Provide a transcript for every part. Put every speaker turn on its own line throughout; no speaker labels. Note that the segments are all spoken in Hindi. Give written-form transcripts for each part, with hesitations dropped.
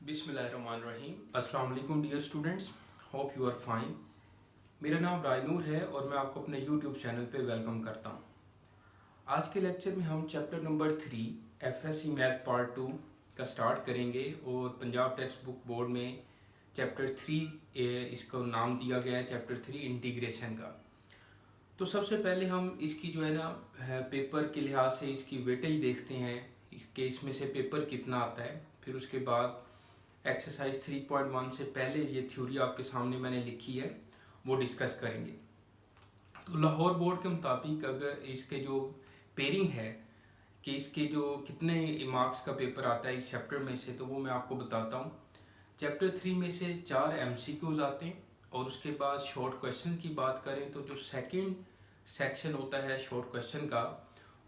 बिस्मिल्लाहिर्रहमानिर्रहीम। अस्सलाम वालेकुम dear students, hope you are fine. मेरा नाम रायनूर है और मैं आपको अपने यूट्यूब चैनल पे वेलकम करता हूँ। आज के लेक्चर में हम chapter number 3 FSc math part 2 का स्टार्ट करेंगे और पंजाब टेक्स्ट बुक बोर्ड में चैप्टर 3 इसको नाम दिया गया है चैप्टर 3 इंटीग्रेशन का। तो सबसे पहले हम इसकी जो है ना पेपर के लिहाज से इसकी वेटेज देखते हैं कि इसमें से पेपर कितना आता है। फिर उसके बाद एक्सरसाइज 3.1 से पहले ये थ्योरी आपके सामने मैंने लिखी है वो डिस्कस करेंगे। तो लाहौर बोर्ड के मुताबिक अगर इसके जो पेयरिंग है कि इसके जो कितने मार्क्स का पेपर आता है इस चैप्टर में से, तो वो मैं आपको बताता हूँ। चैप्टर 3 में से 4 एमसीक्यूज आते हैं और उसके बाद शॉर्ट क्वेश्चन की बात करें तो जो सेकंड सेक्शन होता है शॉर्ट क्वेश्चन का,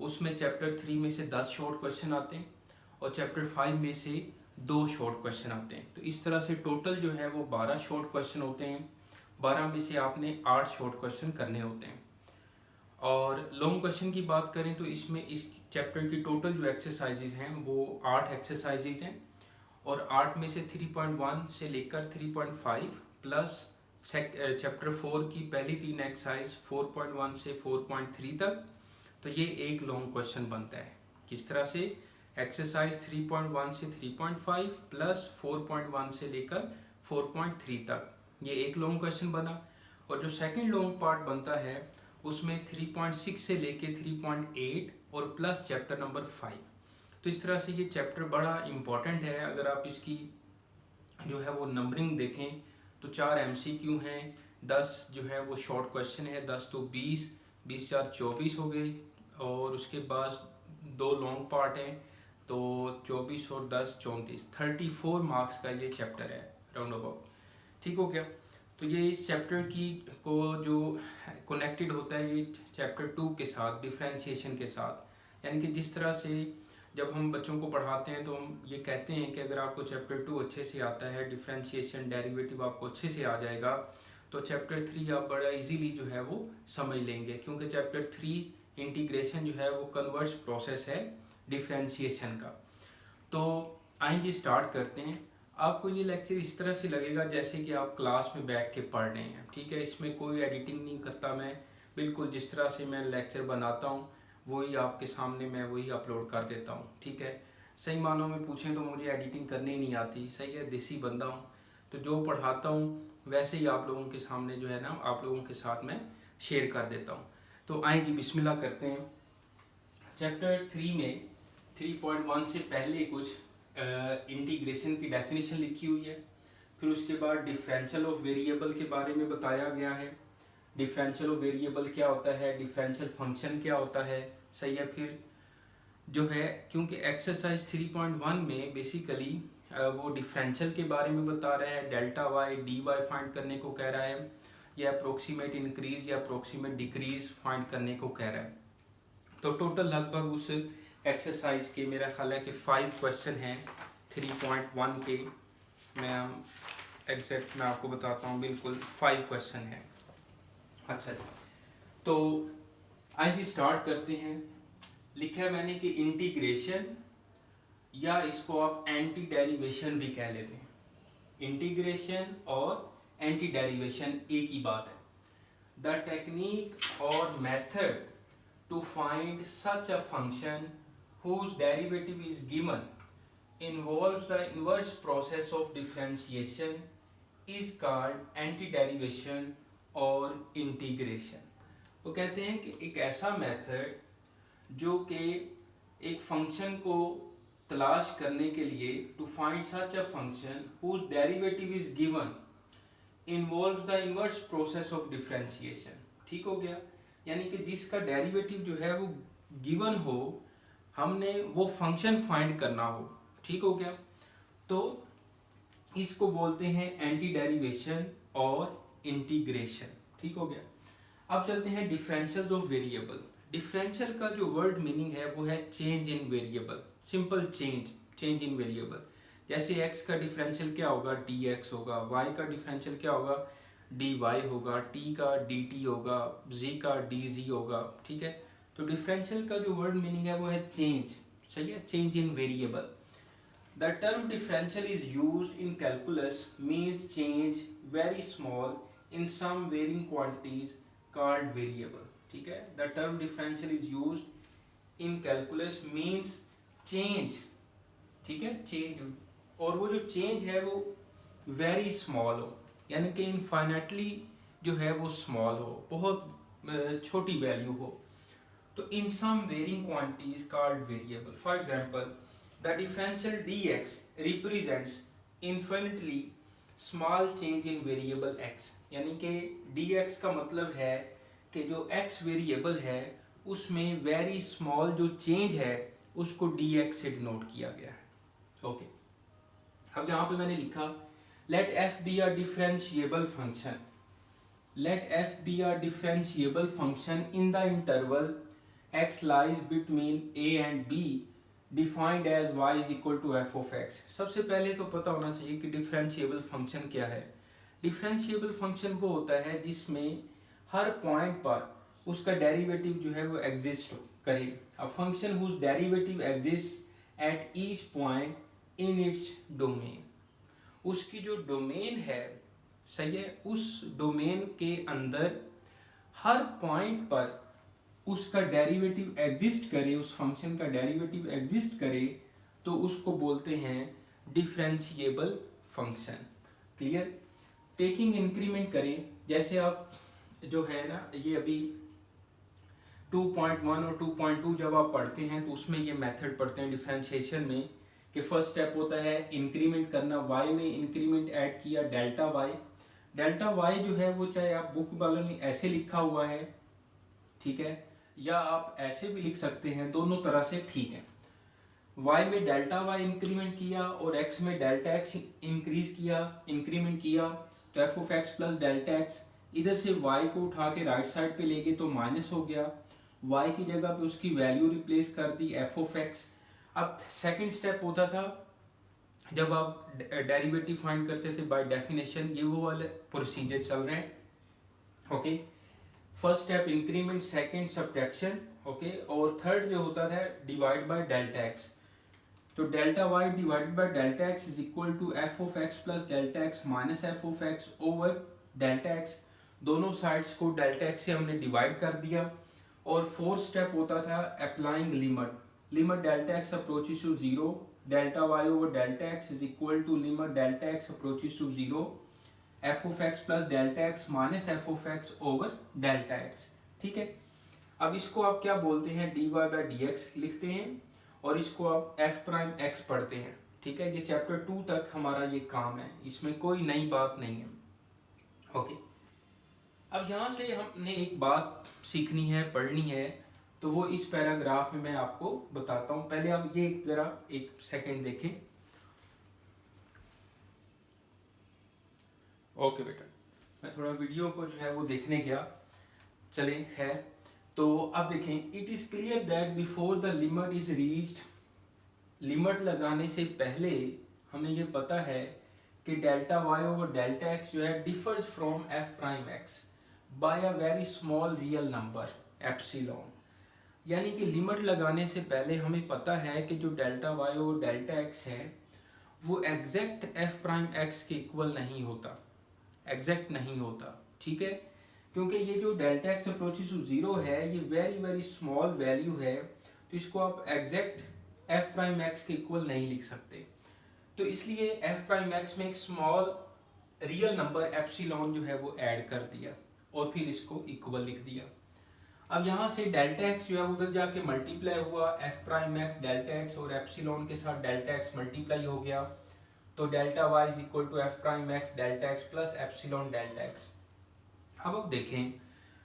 उसमें चैप्टर 3 में से 10 शॉर्ट क्वेश्चन आते हैं और चैप्टर 5 में से 2 शॉर्ट क्वेश्चन आते हैं। तो इस तरह से टोटल जो है वो 12 शॉर्ट क्वेश्चन होते हैं। 12 में से आपने 8 शॉर्ट क्वेश्चन करने होते हैं। और लॉन्ग क्वेश्चन की बात करें तो इसमें इस चैप्टर की टोटल जो एक्सरसाइजेज हैं वो 8 एक्सरसाइजेज हैं और 8 में से 3.1 से लेकर 3.5 प्लस चैप्टर 4 की पहली 3 एक्सरसाइज 4.1 से 4.3 तक। तो ये एक लॉन्ग क्वेश्चन बनता है। किस तरह से? एक्सरसाइज 3.1 से 3.5 प्लस 4.1 से लेकर 4.3 तक, ये एक लॉन्ग क्वेश्चन बना। और जो सेकंड लॉन्ग पार्ट बनता है उसमें 3.6 से लेके 3.8 और प्लस चैप्टर नंबर 5। तो इस तरह से ये चैप्टर बड़ा इम्पॉर्टेंट है। अगर आप इसकी जो है वो नंबरिंग देखें तो 4 एमसीक्यू हैं, 10 जो है वो शॉर्ट क्वेश्चन है, 10 तो 20, 20 4 24 हो गए और उसके बाद 2 लॉन्ग पार्ट हैं तो 24 और 10 34, 34 मार्क्स का ये चैप्टर है राउंड अबाउट। ठीक हो गया? तो ये इस चैप्टर की को जो कनेक्टेड होता है ये चैप्टर 2 के साथ, डिफरेंशिएशन के साथ। यानी कि जिस तरह से जब हम बच्चों को पढ़ाते हैं तो हम ये कहते हैं कि अगर आपको चैप्टर 2 अच्छे से आता है, डिफरेंशिएशन डेरिवेटिव आपको अच्छे से आ जाएगा, तो चैप्टर 3 आप बड़ा इजीली जो है वो समझ लेंगे। क्योंकि चैप्टर 3 इंटीग्रेशन जो है वो कन्वर्स प्रोसेस है डिफरेंशिएशन का। तो आइए स्टार्ट करते हैं। आपको ये लेक्चर इस तरह से लगेगा जैसे कि आप क्लास में बैठ के पढ़ रहे हैं। ठीक है, इसमें कोई एडिटिंग नहीं करता मैं, बिल्कुल जिस तरह से मैं लेक्चर बनाता हूँ वही आपके सामने मैं वही अपलोड कर देता हूँ। ठीक है, सही मानों में पूछें तो मुझे एडिटिंग करनी नहीं आती। सही है, देसी बंदा हूँ, तो जो पढ़ाता हूँ वैसे ही आप लोगों के सामने जो है ना आप लोगों के साथ मैं शेयर कर देता हूँ। तो आएंगे, बिस्मिल्लाह करते हैं। चैप्टर 3 में 3.1 से पहले कुछ इंटीग्रेशन की डेफिनेशन लिखी हुई है। फिर उसके बाद डिफरेंशियल ऑफ वेरिएबल के बारे में बताया गया है। डिफरेंशियल ऑफ वेरिएबल क्या होता है, डिफरेंशियल फंक्शन क्या होता है। सही है, फिर जो है क्योंकि एक्सरसाइज 3.1 में बेसिकली वो डिफरेंशियल के बारे में बता रहा है, delta y d y find करने को कह रहा है, या अप्रोक्सीमेट इंक्रीज या अप्रोक्सीमेट डिक्रीज फाइंड करने को कह रहा है। तो टोटल लगभग उस एक्सरसाइज के मेरा ख्याल है कि 5 क्वेश्चन हैं 3.1 के। मैं एग्जैक्ट मैं आपको बताता हूँ, बिल्कुल 5 क्वेश्चन हैं। अच्छा जी, तो आइए स्टार्ट करते हैं। लिखा है मैंने कि इंटीग्रेशन, या इसको आप एंटी डेरिवेशन भी कह लेते हैं। इंटीग्रेशन और एंटी डेरिवेशन एक ही बात है। द टेक्निक और method to find such a function whose derivative is given involves the inverse process of differentiation is called anti-derivation और integration। वो कहते हैं कि एक ऐसा मेथड जो कि एक फंक्शन को तलाश करने के लिए to find such a function whose derivative is given involves the inverse process of differentiation। ठीक हो गया? यानी कि जिसका डेरिवेटिव जो है वो गिवन हो, हमने वो फंक्शन फाइंड करना हो। ठीक हो गया? तो इसको बोलते हैं एंटी डेरिवेशन और इंटीग्रेशन। ठीक हो गया? अब चलते हैं डिफरेंशियल ऑफ वेरिएबल। डिफरेंशियल का जो वर्ड मीनिंग है वो है change in variable, simple change in variable. जैसे x का डिफरेंशियल क्या होगा, dx होगा, y का डिफरेंशियल क्या होगा, dy होगा, t का dt होगा, z का dz होगा। ठीक है, तो डिफरेंशियल का जो वर्ड मीनिंग है वो है चेंज। सही है, change in variable. The term differential is used in calculus means change very small in some varying quantities called variable. ठीक है, the term differential is used in calculus means change, ठीक है, चेंज, और वो जो चेंज है वो वेरी स्मॉल हो, यानी कि इनफाइनाइटली जो है वो स्मॉल हो, बहुत छोटी वैल्यू हो. तो in some varying quantities called variable. For example the differential dx represents infinitely small change in variable x, यानी कि dx का मतलब है कि जो x वेरिएबल है उसमें वेरी स्मॉल जो चेंज है उसको dx से डिनोट किया गया है. ओके, अब यहाँ पे मैंने लिखा late f be a differentiable function. Let f be a differentiable function in the interval x lies between a and b defined as y is equal to f of x. सबसे पहले तो पता होना चाहिए कि डिफरेंशिएबल फंक्शन क्या है. डिफरेंशिएबल फंक्शन वो होता है जिसमें हर पॉइंट पर उसका डेरिवेटिव जो है वो एग्जिस्ट करे. A function whose derivative exist at each point in its domain. उसकी जो डोमेन है, सही है, उस डोमेन के अंदर हर पॉइंट पर उसका डेरिवेटिव एग्जिस्ट करे, उस फंक्शन का डेरिवेटिव एग्जिस्ट करे, तो उसको बोलते हैं differentiable function. Clear. Taking increment करें, जैसे आप जो है ना ये अभी 2.1 और 2.2 जब आप पढ़ते हैं तो उसमें ये मेथड पढ़ते हैं डिफरेंशिएशन में कि फर्स्ट स्टेप होता है इंक्रीमेंट करना. y में इंक्रीमेंट ऐड किया डेल्टा y. डेल्टा y जो है वो चाहे आप बुक वालों ने ऐसे लिखा हुआ है, ठीक है, या आप ऐसे भी लिख सकते हैं, दोनों तरह से ठीक है. y में डेल्टा y इंक्रीमेंट किया और x में डेल्टा x इंक्रीज किया, इंक्रीमेंट किया, तो F of x plus delta x. इधर से y को उठा के राइट साइड पे ले गए तो माइनस हो गया. y की जगह पे उसकी वैल्यू रिप्लेस कर दी एफ ऑफ एक्स. अब सेकंड स्टेप होता था जब आप डेरिवेटिव फाइंड करते थे बाय डेफिनेशन, ये वो वाले प्रोसीजर चल रहे हैं. Okay, first step increment, second subtraction, okay, और थर्ड जो होता था डिवाइड बाय डेल्टा एक्स. तो delta y divided by delta x is equal to f of x plus delta x minus f of x over delta x. दोनों साइड्स को डेल्टा एक्स से हमने डिवाइड कर दिया. और फोर्थ स्टेप होता था applying limit. Limit delta x approaches to zero, delta y over delta x is equal to limit delta x approaches to zero, f of x plus delta x minus f of x over delta x. ठीक है, अब इसको आप क्या बोलते हैं, d y by d x लिखते हैं और इसको आप एफ प्राइम एक्स पढ़ते हैं. ठीक है, ये चैप्टर 2 तक हमारा ये काम है, इसमें कोई नई बात नहीं है. ओके, अब यहाँ से हमने एक बात सीखनी है, पढ़नी है, तो वो इस पैराग्राफ में मैं आपको बताता हूँ. पहले आप ये जरा एक सेकंड देखें. ओके बेटा, मैं थोड़ा वीडियो को जो है वो देखने गया, चले है. तो अब देखें, it is clear that before the limit is reached, limit लगाने से पहले हमें ये पता है कि delta y over delta x जो है differs from f prime x by a very small real number epsilon. यानी कि लिमिट लगाने से पहले हमें पता है कि जो delta y over delta x है वो एग्जैक्ट एफ प्राइम एक्स के इक्वल नहीं होता, एग्जैक्ट नहीं होता. ठीक है, क्योंकि ये जो delta x approaches to zero है ये वेरी वेरी स्मॉल वैल्यू है, तो इसको आप एग्जैक्ट एफ प्राइम एक्स के इक्वल नहीं लिख सकते. तो इसलिए एफ प्राइम एक्स में एक स्मॉल रियल नंबर एप्सिलॉन जो है वो ऐड कर दिया और फिर इसको इक्वल लिख दिया. अब यहाँ से डेल्टा एक्स जो है उधर जाके मल्टीप्लाई हुआ, f prime x delta x और एप्सिलॉन के साथ डेल्टा एक्स मल्टीप्लाई हो गया, तो delta y is equal to f prime x delta x plus epsilon delta x. अब आप देखें,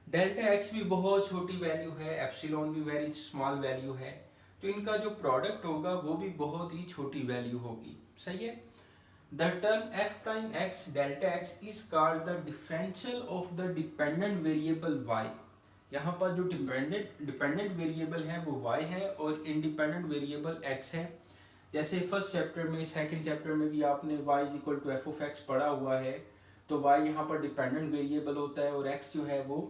डेल्टा एक्स भी बहुत छोटी वैल्यू है, एप्सिलॉन भी वेरी स्मॉल वैल्यू है, तो इनका जो प्रोडक्ट होगा वो भी बहुत ही छोटी वैल्यू होगी. सही है. The term f prime x delta x is called the differential of the dependent variable y. यहाँ पर जो डिपेंडेंट वेरिएबल है वो y है और इंडिपेंडेंट वेरिएबल x है. जैसे फर्स्ट चैप्टर में, सेकंड चैप्टर में भी आपने y is equal to f of x पढ़ा हुआ है, तो y यहाँ पर डिपेंडेंट वेरिएबल होता है और x जो है वो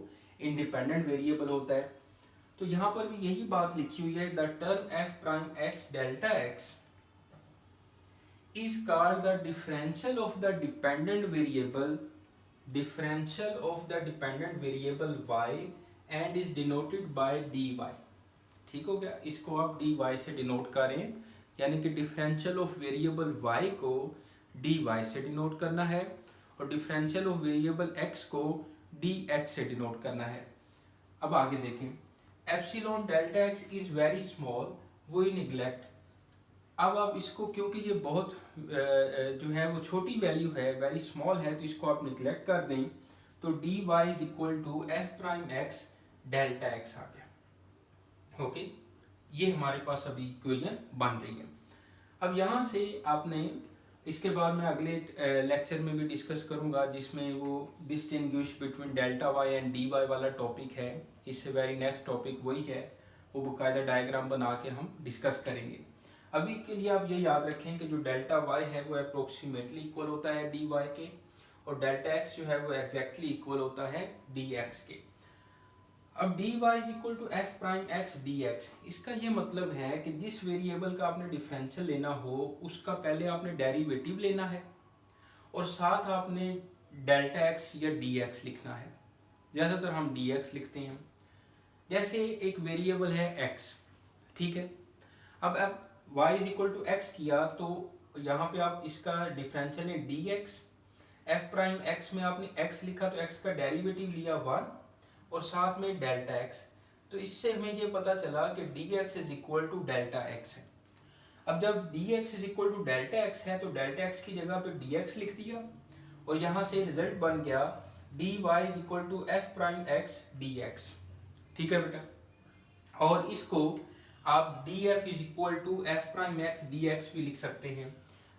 इंडिपेंडेंट वेरिएबल होता है. तो यहाँ पर भी यही बात लिखी हुई है, the term f prime x delta x is called the differential of the dependent variable y and is denoted by dy। ठीक हो गया, इसको आप dy से डिनोट करें, यानी कि डिफरेंशियल ऑफ वेरिएबल y को dy से डिनोट करना है और डिफरेंशियल ऑफ वेरिएबल x को dx से डिनोट करना है। अब आगे देखें, epsilon delta x is very small, we neglect. अब आप इसको, क्योंकि ये बहुत जो है वो छोटी वैल्यू है, वेरी स्मॉल है, तो इसको आप निगलेक्ट कर दें, तो dy is equal to f prime x delta x आ गया। ओके, ये हमारे पास अभी इक्वेशन बन रही है। अब यहाँ से आपने, इसके बाद मैं अगले लेक्चर में भी डिस्कस करूंगा जिसमें वो distinguish between delta y and d y वाला टॉपिक है। इससे वेरी नेक्स्ट टॉपिक वही है, वो बाकायदा डायग्राम बना के हम डिस्कस करेंगे। अभी के लिए आप ये याद रखें कि जो डेल्टा वाई है वो अप्रोक्सीमेटली इक्वल होता है डी वाई के, और डेल्टा एक्स जो है वो एग्जैक्टली इक्वल होता है डी एक्स के। अब dy is equal to f prime x d x, इसका ये मतलब है कि जिस वेरिएबल का आपने डिफरेंशियल लेना हो उसका पहले आपने डेरिवेटिव लेना है और साथ आपने डेल्टा एक्स या dx लिखना है। ज़्यादातर हम dx लिखते हैं। जैसे एक वेरिएबल है x, ठीक है, अब y is equal to x किया तो यहाँ पे आप इसका डिफरेंशियल है dx, एफ प्राइम एक्स में आपने x लिखा तो x का डेरिवेटिव लिया 1 और साथ में डेल्टा एक्स, तो इससे हमें ये पता चला कि dx is equal to delta x है। अब जब dx is equal to delta x है तो डेल्टा एक्स की जगह पे dx लिख दिया और यहाँ से रिजल्ट बन गया dy is equal to f prime x dx। ठीक है बेटा, और इसको आप df is equal to f prime x dx भी लिख सकते हैं।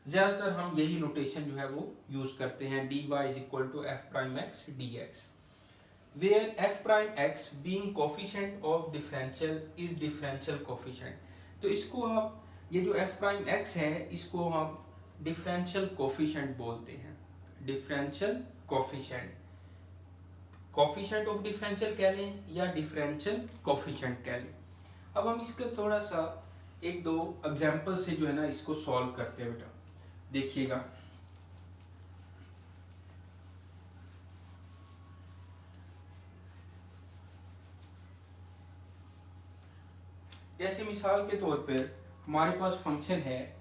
ज्यादातर हम यही नोटेशन जो है वो यूज करते हैं, dy is equal to f prime x dx, where f prime x being coefficient of differential is differential coefficient। तो इसको आप, ये जो f prime x है इसको हम differential coefficient बोलते हैं, differential coefficient, coefficient of differential कह लें या differential coefficient कह लें। अब हम इसका थोड़ा सा एक दो एग्जाम्पल से जो है ना इसको सॉल्व करते हैं बेटा, देखिएगा। जैसे मिसाल के तौर पर हमारे पास फंक्शन है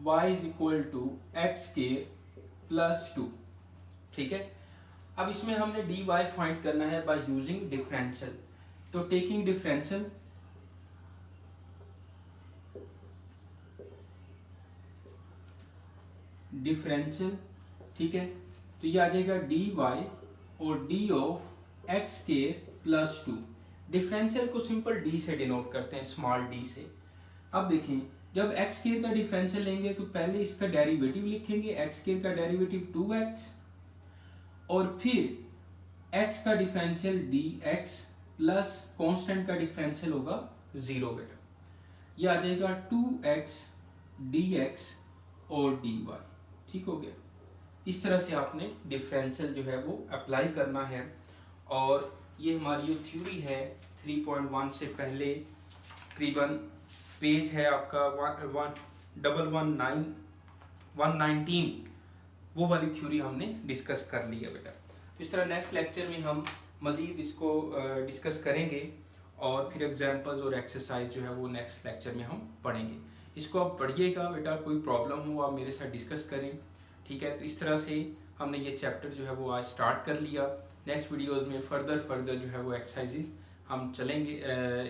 y is equal to x के प्लस 2, ठीक है। अब इसमें हमने dy फाइंड करना है बाय यूजिंग डिफरेंशियल, तो टेकिंग डिफरेंशियल ठीक है, तो ये आ जाएगा dy और d ऑफ एक्स के प्लस 2। डिफरेंशियल को सिंपल d से डिनोट करते हैं, स्मॉल d से। अब देखें, जब एक्स स्क्वायर का डिफरेंशियल लेंगे तो पहले इसका डेरिवेटिव लिखेंगे, एक्स स्क्वायर का डेरिवेटिव 2x और फिर x का डिफरेंशियल dx प्लस कांस्टेंट का डिफरेंशियल होगा 0 बेटा, ये आ जाएगा 2x dx और dy। ठीक हो गया, इस तरह से आपने डिफरेंशियल जो है वो अप्लाई करना है। और ये हमारी जो थ्योरी है 3.1 से पहले तकरीबन पेज है आपका 119, वो वाली थ्योरी हमने डिस्कस कर ली है बेटा। तो इस तरह नेक्स्ट लेक्चर में हम मज़ीद इसको डिस्कस करेंगे और फिर एग्जांपल्स और एक्सरसाइज जो है वो नेक्स्ट लेक्चर में हम पढ़ेंगे। इसको आप पढ़िएगा बेटा, कोई प्रॉब्लम हो आप मेरे साथ डिस्कस करें, ठीक है। तो इस तरह से हमने ये चैप्टर जो है वो आज स्टार्ट कर लिया। नेक्स्ट वीडियोस में फर्दर जो है वो एक्सरसाइजेज हम चलेंगे,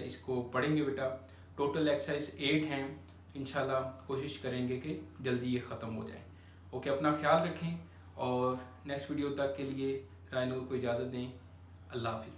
इसको पढ़ेंगे बेटा। टोटल एक्सरसाइज 8 हैं, इंशाल्लाह कोशिश करेंगे कि जल्दी ये ख़त्म हो जाए। ओके, अपना ख्याल रखें और नेक्स्ट वीडियो तक के लिए रायनूर को इजाज़त दें। अल्लाह हाफिज़।